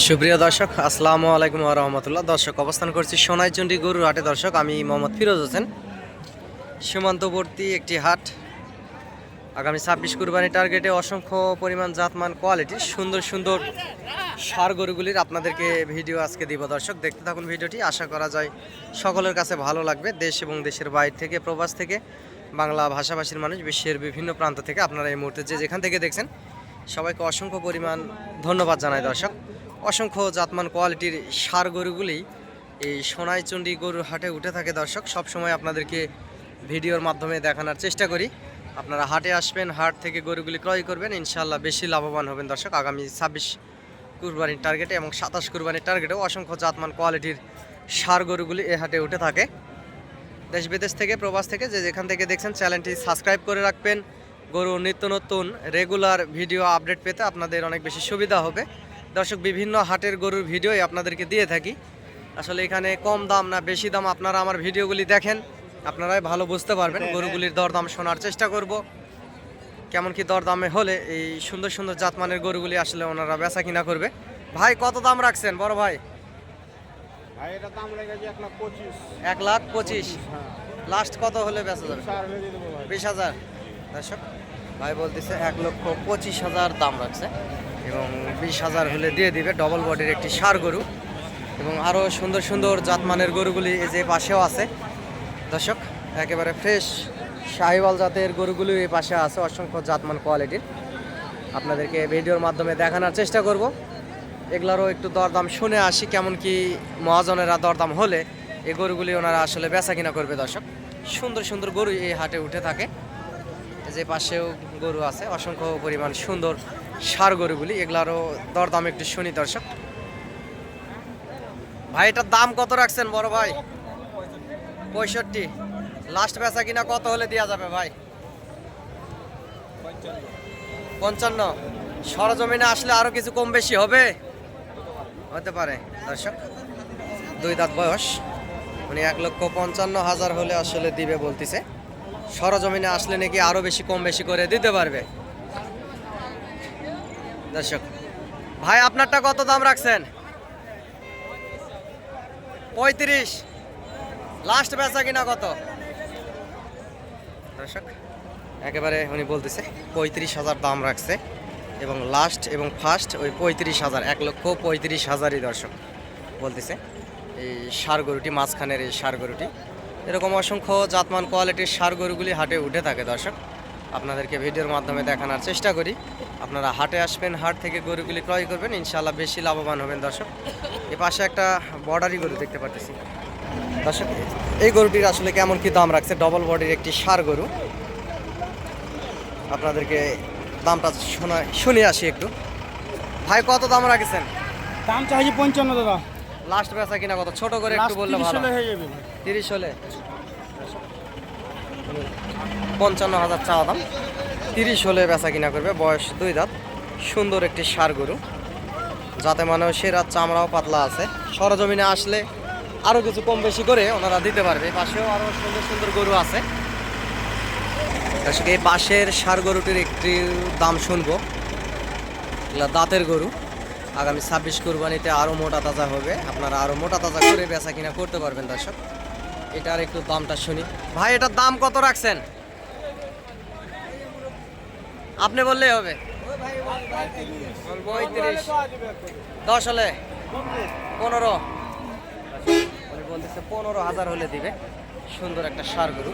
সুপ্রিয় দর্শক, আসসালামু আলাইকুম ওয়া রাহমাতুল্লাহ। দর্শক, অবস্থান করছি সোনাইচন্ডী গরুর হাটে। দর্শক, আমি মোহাম্মদ ফিরোজ হোসেন। সীমান্তবর্তী একটি হাট। আগামী 26 কুরবানি টার্গেটে অসংখ্য পরিমাণ জাতমান কোয়ালিটির সুন্দর সুন্দর ষাঁড় গরুগুলির আপনাদেরকে ভিডিও আজকে দিব। দর্শক, দেখতে থাকুন ভিডিওটি। আশা করা যায় সকলের কাছে ভালো লাগবে। দেশ এবং দেশের বাইরে থেকে, প্রবাস থেকে, বাংলা ভাষাভাষীর মানুষ, বিশ্বের বিভিন্ন প্রান্ত থেকে আপনারা এই মুহূর্তে যেখান থেকে দেখছেন সবাইকে অসংখ্য পরিমাণ ধন্যবাদ জানাই। দর্শক, অসংখ্য জাতমান কোয়ালিটির ষাঁড় গরুগুলি এই সোনাইচন্ডী গরুর হাটে উঠে থাকে। দর্শক, সব সময় আপনাদেরকে ভিডিওর মাধ্যমে দেখানোর চেষ্টা করি। আপনারা হাটে আসবেন, হাট থেকে গরুগুলি ক্রয় করবেন, ইনশাআল্লাহ বেশি লাভবান হবেন। দর্শক, আগামী 26 কুরবানির টার্গেটে এবং 27 কুরবানির টার্গেটেও অসংখ্য জাতমান কোয়ালিটির ষাঁড় গরুগুলি এ হাটে উঠে থাকে। দেশ বিদেশ থেকে, প্রবাস থেকে যেখান থেকে দেখছেন চ্যানেলটি সাবস্ক্রাইব করে রাখবেন। গরুর নিত্য নতুন রেগুলার ভিডিও আপডেট পেতে আপনাদের অনেক বেশি সুবিধা হবে। দর্শক, বিভিন্ন হাটের গরুর ভিডিওই আপনাদেরকে দিয়ে থাকি। আসলে এখানে কম দাম না বেশি দাম, আপনারা আমার ভিডিওগুলি দেখেন, আপনারাই ভালো বুঝতে পারবেন। গরুগুলির দরদাম শোনার চেষ্টা করব, কেমন কি দরদামে হলে এই সুন্দর সুন্দর জাতমানের গরুগুলি আসলে ওনারা বেচা কিনা করবে। ভাই, কত দাম রাখছেন বড় ভাই? ভাই এটা দাম লেগেছে 1,25,000। 1,25,000। হ্যাঁ, লাস্ট কত হলে বেচা যাবে? 4 হলে দিয়ে দেবো ভাই। 20,000। দর্শক, ভাই বলতেছে 1,25,000 দাম রাখছে এবং 20,000 হলে দিয়ে দিবে। ডবল বডির একটি ষাঁড় গরু এবং আরও সুন্দর সুন্দর জাতমানের গরুগুলি এই যে পাশেও আছে। দর্শক, একেবারে ফ্রেশ শাহিওয়াল জাতের গরুগুলি এই পাশে আছে, অসংখ্য জাতমান কোয়ালিটির। আপনাদেরকে ভিডিওর মাধ্যমে দেখানোর চেষ্টা করব। এগুলারও একটু দরদাম শুনে আসি, কেমন কি মহাজনেরা দরদাম হলে এই গরুগুলি ওনারা আসলে বেচা কিনা করবে। দর্শক, সুন্দর সুন্দর গরু এই হাটে উঠে থাকে। যে পাশেও গরু আছে, অসংখ্য পরিমাণ সুন্দর ষাঁড় গরুগুলি, এগুলারও দরদাম একটু শুনি। দর্শক ভাই, এটার দাম কত রাখছেন বড় ভাই? 65। লাস্ট বেচা কিনা কত হলে দেওয়া যাবে ভাই? 55। সরজমিনে আসলে আরো কিছু কম বেশি হবে, হতে পারে। দর্শক, 2 দাঁত বয়স, উনি 1,55,000 হলে আসলে দিবে বলতেছে। সরজমিনে আসলে নাকি আরো বেশি কম বেশি করে দিতে পারবে। দর্শক ভাই, আপনারটা কত দাম রাখছেন? 35। লাস্ট বেচা কিনা কত? দর্শক, একেবারে উনি বলতেছে 35,000 দাম রাখছে এবং লাস্ট এবং ফার্স্ট ওই 35,000, 1,35,000ই দর্শক বলতেছে। এই ষাঁড় গরুটি, মাঝখানের এই ষাঁড় গরুটি, এরকম অসংখ্য জাতমান কোয়ালিটির ষাঁড় গরুগুলি হাটে উঠে থাকে। দর্শক, আপনাদেরকে ভিডিওর মাধ্যমে দেখানোর চেষ্টা করি। আপনারা হাটে আসবেন, হাট থেকে গরুগুলি ক্রয় করবেন, ইনশাআল্লাহ বেশি লাভবান হবেন। দর্শক, এ পাশে একটা বর্ডারি গরু দেখতে পাচ্ছি। দর্শক, এই গরুটির আসলে কেমন কি দাম রাখছে? ডবল বডির একটি ষাঁড় গরু, আপনাদেরকে দামটা শুনে আসি একটু। ভাই, কত দাম রাখছেন? দাম চাইছি 55 দাদা। লাস্ট বেচা কিনা কত? ছোট করে একটু বললে ভালো। 30 হলে 55,000 চাওয়া দাম, 30 হলে বেচা কিনা করবে। বয়স 2 দাঁত, সুন্দর একটি ষাঁড় গরু, যাতে মানে সেরা, চামড়াও পাতলা আছে। সরজমিনে আসলে আরও কিছু কম বেশি করে ওনারা দিতে পারবে। পাশেও আরও সুন্দর সুন্দর গরু আছে। এই পাশের ষাঁড় গরুটির একটি দাম শুনবো। এগুলা দাঁতের গরু, আগামী 26 কুরবানিতে আরও মোটা তাজা হবে, আপনারা আরও মোটা তাজা করে বেচা কিনা করতে পারবেন। দর্শক, এটার একটু দামটা শুনি। ভাই, এটার দাম কত রাখছেন? আপনি বললেই হবে। 35। 10 হলে 15। উনি বলতেছে 15,000 হলে দিবে। সুন্দর একটা ষাঁড় গরু।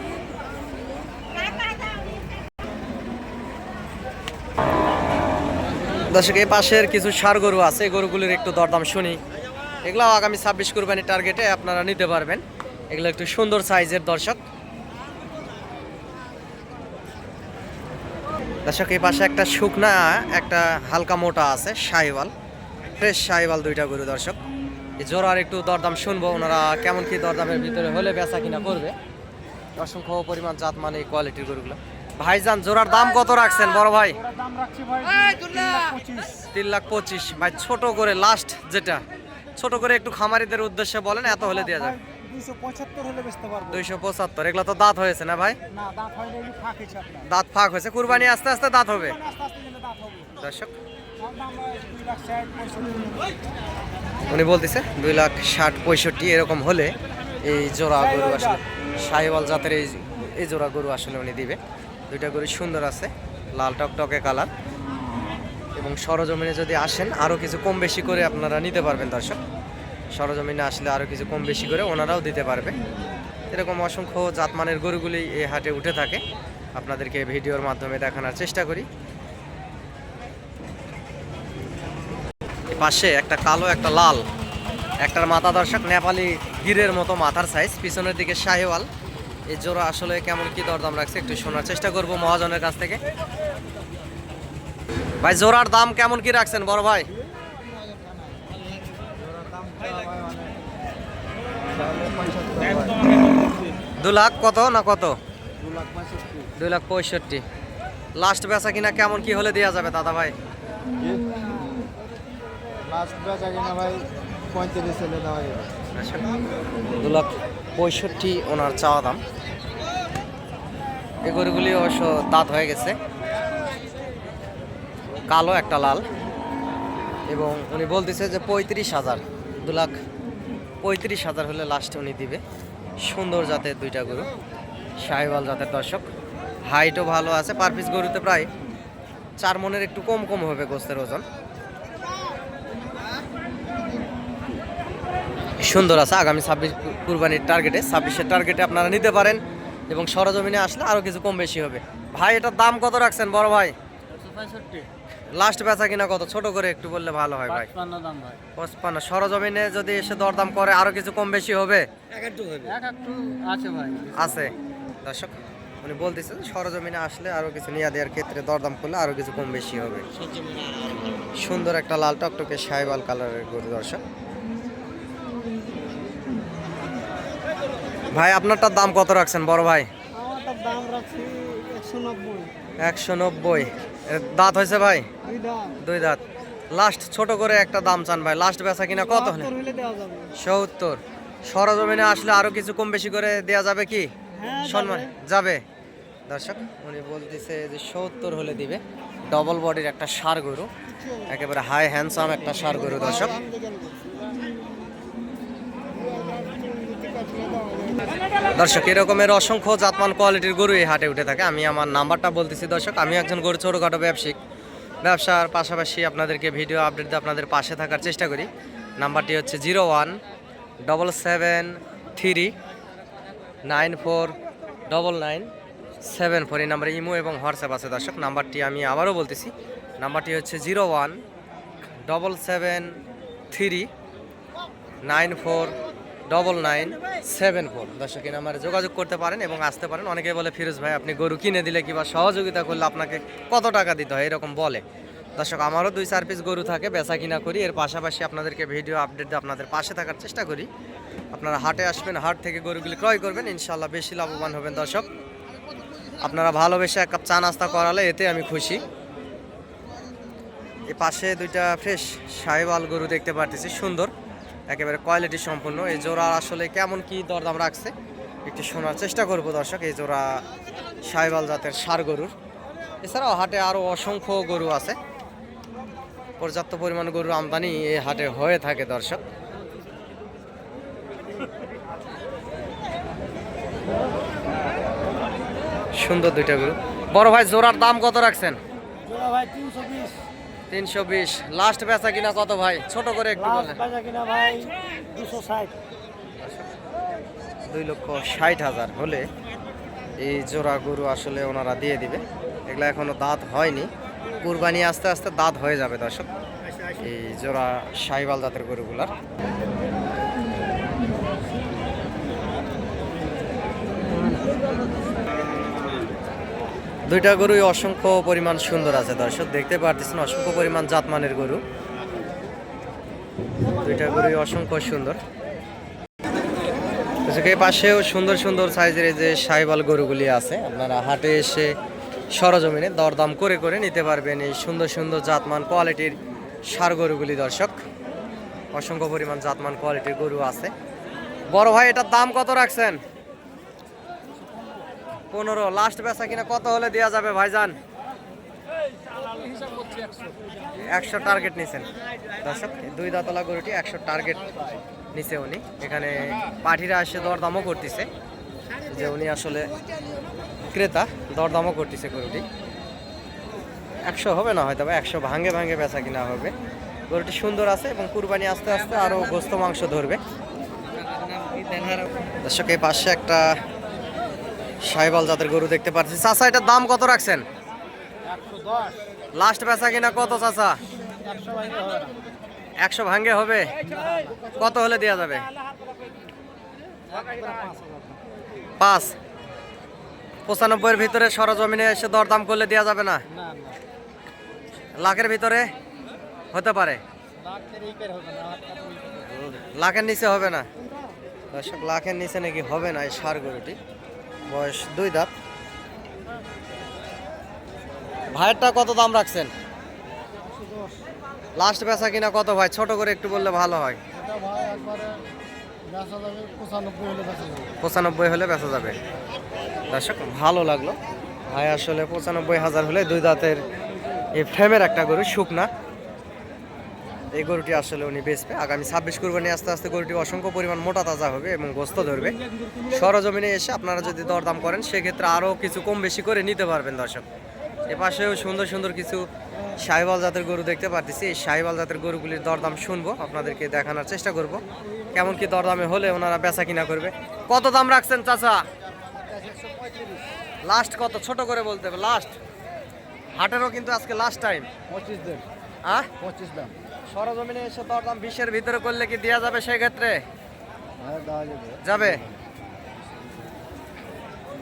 দর্শক, এই পাশের কিছু ষাঁড় গরু আছে, এই গরুগুলির একটু দরদাম শুনি। এগুলো আগামী 26 কুরবানির টার্গেটে আপনারা নিতে পারবেন। এগুলো একটু সুন্দর সাইজের। দর্শক, এই পাশে একটা শুকনা, একটা হালকা মোটা আছে, শাহিওয়াল, ফ্রেশ শাহিওয়াল, 2টা গরু। দর্শক, এই জোড়ার একটু দরদাম শুনবো, ওনারা কেমন কি দরদামের ভিতরে হলে বেচা কিনা করবে। অসংখ্য পরিমাণ জাত মানে এই কোয়ালিটির গরুগুলো। ভাইজান, জোড়ার দাম কত রাখছেন বড় ভাই? দাম রাখছি ভাই 3,25,000। ভাই, ছোট করে লাস্ট যেটা ছোট করে একটু খামারিদের উদ্দেশ্যে বলেন, এত হলে দেওয়া যাবে। 275 হলে বেচতে পারবো। 275। এগুলো তো দাঁত হয়েছে না ভাই? না, দাঁত হয়নি, ফাঁক হয়েছে আপনার। দাঁত ফাঁক হয়েছে, কুরবানি আস্তে আস্তে দাঁত হবে। আস্তে আস্তে গেলে দাঁত হবে। দর্শক, উনি বলতেছে 2,60,65,65 এরকম হলে এই জোড়া গরু আসলে শাহিওয়াল জাতের এই জোড়া গরু আসলে উনি দিবে। দুইটা গরু সুন্দর আছে, লাল টকটকে কালার, এবং সরজমিনে যদি আসেন আরও কিছু কম বেশি করে আপনারা নিতে পারবেন দর্শক। সরজমিনে আসলে আরও কিছু কম বেশি করে ওনারাও দিতে পারবে। এরকম অসংখ্য জাতমানের গরুগুলি এই হাটে উঠে থাকে, আপনাদেরকে ভিডিওর মাধ্যমে দেখানোর চেষ্টা করি। পাশে একটা কালো একটা লাল, একটার মাথা দর্শক নেপালি গিরের মতো মাথার সাইজ, পিছনের দিকে শাহিওয়াল। এই জোড়া আসলে কেমন কি দরদাম রাখছে একটু শোনার চেষ্টা করব মহাজনের কাছ থেকে। ভাই জোড়ার দাম কেমন কি রাখছেন বড় ভাই? 2 লাখ কত না কত? 2,65,000। লাস্ট বেচা কিনা কেমন কি হলে দেওয়া যাবে দাদা ভাই? লাস্ট বেচা কিনা ভাই 35 হলে দেওয়া যাবে। আচ্ছা, 2,65,000 ওনার চাওয়া দাম। এই গরুগুলি অবশ্য দাঁত হয়ে গেছে, কালো একটা লাল, এবং উনি বলতেছে যে 35,000, 2,35,000 হলে লাস্ট উনি দিবে। সুন্দর জাতের দুইটা গরু, শাহিওয়াল জাতের দর্শক, হাইটও ভালো আছে। পার পিস গরুতে প্রায় 4 মনের একটু কম কম হবে গোস্তের ওজন। সুন্দর আছে, আগামী 26 কুরবানির টার্গেটে, 26-এর টার্গেটে আপনারা নিতে পারেন, এবং সরজমিনে আসলে আরও কিছু কম বেশি হবে। ভাই এটার দাম কত রাখছেন বড় ভাই? 65। লাস্ট বেচা কিনা কত, ছোট করে একটু বললে ভালো হয় ভাই। 55 দাম ভাই। 55। সরজমিনে যদি এসে দরদাম করে আরো কিছু কম বেশি হবে? এক একটু আছে ভাই। আছে দর্শক, উনি বলতেছে সরজমিনে আসলে আরো কিছু নিয়ে দেওয়ার ক্ষেত্রে দরদাম করলে আরো কিছু কম বেশি হবে। সুন্দর একটা লাল টকটকে শাহিওয়াল কালারের গরু দর্শক। ভাই আপনারটার দাম কত রাখছেন বড় ভাই? আমারটার দাম রাখছি 190। 190। এর দাঁত হয়েছে ভাই? দুই দাম। 2 দাঁত। লাস্ট ছোট করে একটা দাম চান ভাই, লাস্ট বেচা কিনা কত হলে? 70 হলে দেওয়া যাবে। 70। সরজমিনে আসলে আরো কিছু কম বেশি করে দেয়া যাবে কি? হ্যাঁ সম্মান যাবে দর্শক। উনি বলতেছে যে 70 হলে দিবে। ডবল বডির একটা ষাঁড় গরু, একেবারে হাই হ্যান্ডসাম একটা ষাঁড় গরু দর্শক। দর্শক এরকমের অসংখ্য জাতমান কোয়ালিটির গরু এই হাটে উঠে থাকে। আমি আমার নাম্বারটা বলতেছি দর্শক, আমি একজন গরু ছোটোখাটো ব্যবসায়িক, ব্যবসার পাশাপাশি আপনাদেরকে ভিডিও আপডেট দিয়ে আপনাদের পাশে থাকার চেষ্টা করি। নাম্বারটি হচ্ছে 0177394997 এই নাম্বারে ইমো এবং হোয়াটসঅ্যাপ আছে দর্শক। নাম্বারটি আমি আবারও বলতেছি, নাম্বারটি হচ্ছে 0177394997 দর্শক। এই নাম্বারে যোগাযোগ করতে পারেন এবং আসতে পারেন। অনেকে বলে ফিরোজ ভাই আপনি গরু কিনে দিলে কিংবা সহযোগিতা করলে আপনাকে কত টাকা দিতে হয়, এরকম বলে দর্শক। আমারও 2-4 পিস গরু থাকে, বেচা কিনা করি, এর পাশাপাশি আপনাদেরকে ভিডিও আপডেট দিয়ে আপনাদের পাশে থাকার চেষ্টা করি। আপনারা হাটে আসবেন, হাট থেকে গরুগুলি ক্রয় করবেন, ইনশাল্লাহ বেশি লাভবান হবেন দর্শক। আপনারা ভালোবেসে এক কাপ চা নাস্তা করালে এতে আমি খুশি। এই পাশে দুইটা ফ্রেশ শাহিওয়াল গরু দেখতে পারতেছি, সুন্দর একেবারে কোয়ালিটি সম্পূর্ণ। এই জোড়া আসলে কেমন কি দরদাম রাখছে একটু শোনার চেষ্টা করব দর্শক। এই জোড়া শাহিওয়াল জাতের ষাঁড় গরুর। এছাড়াও হাটে আরও অসংখ্য গরু আছে, পর্যাপ্ত পরিমাণ গরুর আমদানি এই হাটে হয়ে থাকে দর্শক। সুন্দর দুইটা গরু। বড় ভাই জোড়ার দাম কত রাখছেন? জোড়া ভাই 320। 320। লাস্ট বেচা কিনা কত ভাই, ছোট করে একটু লাস্ট বলেন। বাজা কিনা ভাই 260। 2,60,000 হলে এই জোড়া গরু আসলে ওনারা দিয়ে দিবে। এগুলা এখনো দাঁত হয়নি, কুরবানি আস্তে আস্তে দাঁত হয়ে যাবে দর্শক এই জোড়া শাহিওয়াল জাতের গরুগুলার। দুইটা গরুই অসংখ্য পরিমাণ সুন্দর আছে দর্শক, দেখতে পারতেছেন অসংখ্য পরিমাণ জাতমানের গরু। দুইটা গরুই অসংখ্য সুন্দর। এই পাশেও সুন্দর সুন্দর সাইজের এই যে শাহিওয়াল গরুগুলি আছে, আপনারা হাটে এসে সরজমিনে দরদাম করে করে নিতে পারবেন এই সুন্দর সুন্দর জাতমান কোয়ালিটির ষাঁড় গরুগুলি দর্শক। অসংখ্য পরিমাণ জাতমান কোয়ালিটির গরু আছে। বড় ভাই এটার দাম কত রাখছেন? 15। লাস্ট বেচা কিনা কত হলে দেওয়া যাবে ভাইজান? 100 টার্গেট নিছেন দর্শক, দুই দাঁতলা গরুটি 100 টার্গেট নিছে উনি। এখানে পাঠিরা এসে দরদামও করতেছে, যে উনি আসলে ক্রেতা, দরদামও করতেছে গরুটি। 100 হবে না হয়তো, 100 ভাঙে ভাঙে বেচা কিনা হবে। গরুটি সুন্দর আছে এবং কুরবানি আস্তে আস্তে আরো গোস্ত মাংস ধরবে। দর্শক এই পাশে একটা সাইবাল জাতের গরু দেখতে পাচ্ছি। চাচা এটার দাম কত রাখছেন? 110, লাস্ট বেচা কিনা কত চাচা? 100 ভাঙে হবে না। 100 ভাঙে হবে? কত হলে দেওয়া যাবে? 5 95-এর ভিতরে সরজমিনে এসে দরদাম করলে দেওয়া যাবে না? লাখের ভিতরে হতে পারে, লাখের নিচে হবে না। দর্শক লাখের নিচে নাকি হবে না এই ষাঁড় গরুটি, বয়স 2 দাঁত। ভাইয়েরটা কত দাম রাখছেন? লাস্ট বেচা কিনা কত ভাই? ছোট করে একটু বললে ভালো হয়। 95 হলে বেচা যাবে। দর্শক ভালো লাগলো ভাই, আসলে 95,000 হলে 2 দাঁতের এই ফ্রেমের একটা গরু শুকনা, এই গরুটি আসলে উনি বেচবে। আগামী 26 কুরবানি আস্তে আস্তে গরুটি অসংখ্য পরিমাণ মোটা তাজা হবে এবং গোস্ত ধরবে। সরজমিনে এসে আপনারা যদি দরদাম করেন সেক্ষেত্রে আরও কিছু কম বেশি করে নিতে পারবেন। দর্শক এপাশেও সুন্দর সুন্দর কিছু সাহিওয়াল জাতের গরু দেখতে পাচ্ছি। এই সাহিওয়াল জাতের গরুগুলির দরদাম শুনবো, আপনাদেরকে দেখানোর চেষ্টা করব কেমন কি দরদামে হলে ওনারা বেচা কিনা করবে। কত দাম রাখছেন চাচা? লাস্ট কত? ছোট করে বলতে হবে লাস্ট। হাটেরও কিন্তু আজকে লাস্ট টাইম। 25 দেন, হ্যাঁ 25 দাম। সরজমিনে এসে দরদাম 20-এর ভিতরে করলে কি দেওয়া যাবে? সেই ক্ষেত্রে হ্যাঁ, দেওয়া যাবে। যাবে।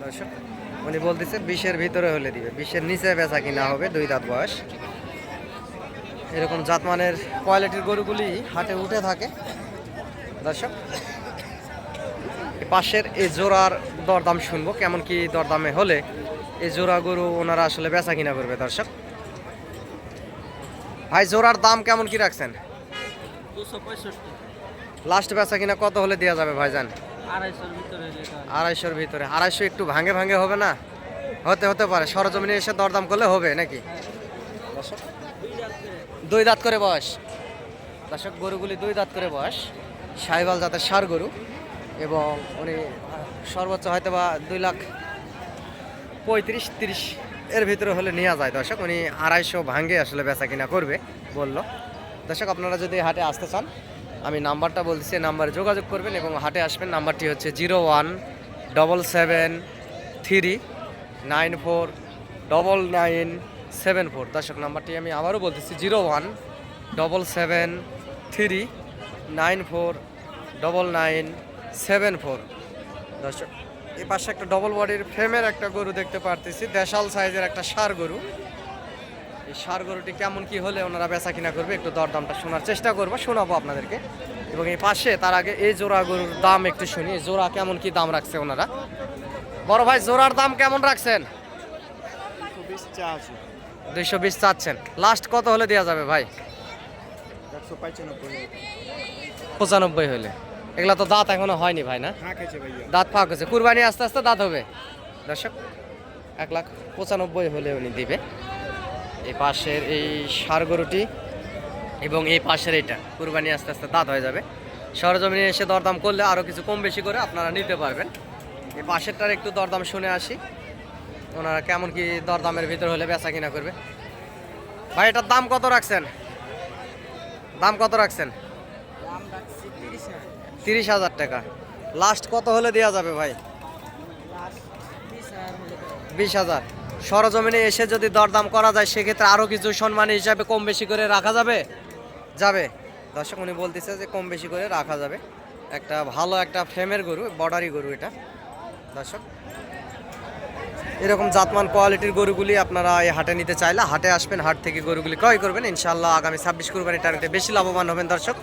দর্শক উনি বলতেছে 20-এর ভিতরে হলে দিবে, 20-এর নিচে বেচা কিনা হবে। 2 দাঁত বয়স। এরকম জাতমানের কোয়ালিটির গরুগুলি হাটে উঠে থাকে। দর্শক পাশের এই জোড়ার দরদাম শুনবো কেমন কি দরদামে হলে এই জোড়া গরু ওনারা আসলে বেচা কিনা করবে। দর্শক ভাই জোড়ার দাম কেমন কি রাখছেন? 265, লাস্ট বেচা কিনা কত হলে দেওয়া যাবে ভাইজান? 250-এর ভিতরে। 250-এর ভিতরে। 250 একটু ভাঙে ভাঙে হবে না? হতে পারে, সরজমিনে এসে দরদাম করলে হবে নাকি? দর্শক 2 দাঁত করে বয়স। দর্শক গরুগুলি 2 দাঁত করে বয়স, সাহিওয়াল জাতের ষাঁড় গরু এবং উনি সর্বোচ্চ হয়তো বা 2,35,30 এর ভিতরে হলে নেওয়া যায়। দর্শক উনি 250 ভাঙে আসলে বেচা কিনা করবে বলল। দর্শক আপনারা যদি হাটে আসতে চান আমি নাম্বারটা বলছি, নাম্বারে যোগাযোগ করবেন এবং হাটে আসবেন। নাম্বারটি হচ্ছে 0177394994। দর্শক নাম্বারটি আমি আবারও বলতেছি 0177394994। দর্শক এই পাশে একটা ডবল বডির ফ্রেমের একটা গরু দেখতে পারতেছি, দেশাল সাইজের একটা ষাঁড় গরু। এই ষাঁড় গরুটি কেমন কি হলে ওনারা বেচা কিনা করবে একটু দরদামটা শোনার চেষ্টা করবো, শোনাবো আপনাদেরকে। এবং এই পাশে তার আগে এই জোড়া গরুর দাম একটু শুনি, এই জোড়া কেমন কি দাম রাখছে ওনারা। বড় ভাই জোড়ার দাম কেমন রাখছেন? 120 চা আছে। 220 চাচ্ছেন, লাস্ট কত হলে দেওয়া যাবে ভাই? 195। 95 হলে। এগুলা তো দাঁত এখনো হয়নি ভাই না? হ্যাঁ, খেয়েছে ভাইয়া। দাঁত ফাঁক হয়েছে, কুরবানি আস্তে আস্তে দাঁত হবে। দর্শক 1,95,000 হলে উনি দিবে। এই পাশের এই ষাঁড় গরুটি এবং এই পাশের এইটা কুরবানি আস্তে আস্তে দাঁত হয়ে যাবে। সরজমিনে এসে দরদাম করলে আরও কিছু কম বেশি করে আপনারা নিতে পারবেন। এই পাশেরটার একটু দরদাম শুনে আসি, ওনারা কেমন কি দরদামের ভিতর হলে বেচা কিনা করবে। ভাই এটার দাম কত রাখছেন? দাম কত রাখছেন? 30,000 টাকা। লাস্ট কত হলে দেওয়া যাবে ভাই? 20,000। সরজমিনে এসে যদি দরদাম করা যায় সেক্ষেত্রে আরও কিছু সম্মানী হিসাবে কম বেশি করে রাখা যাবে। দর্শক উনি বলতেছে যে কম বেশি করে রাখা যাবে। একটা ভালো একটা ফ্রেমের গরু, বর্ডারি গরু এটা। দর্শক এরকম জাতমান কোয়ালিটির গরুগুলি আপনারা এই হাটে নিতে চাইলে হাটে আসবেন, হাট থেকে গরুগুলি ক্রয় করবেন। ইনশাআল্লাহ আগামী 26 কুরবানি টার্গেটে বেশি লাভবান হবেন। দর্শক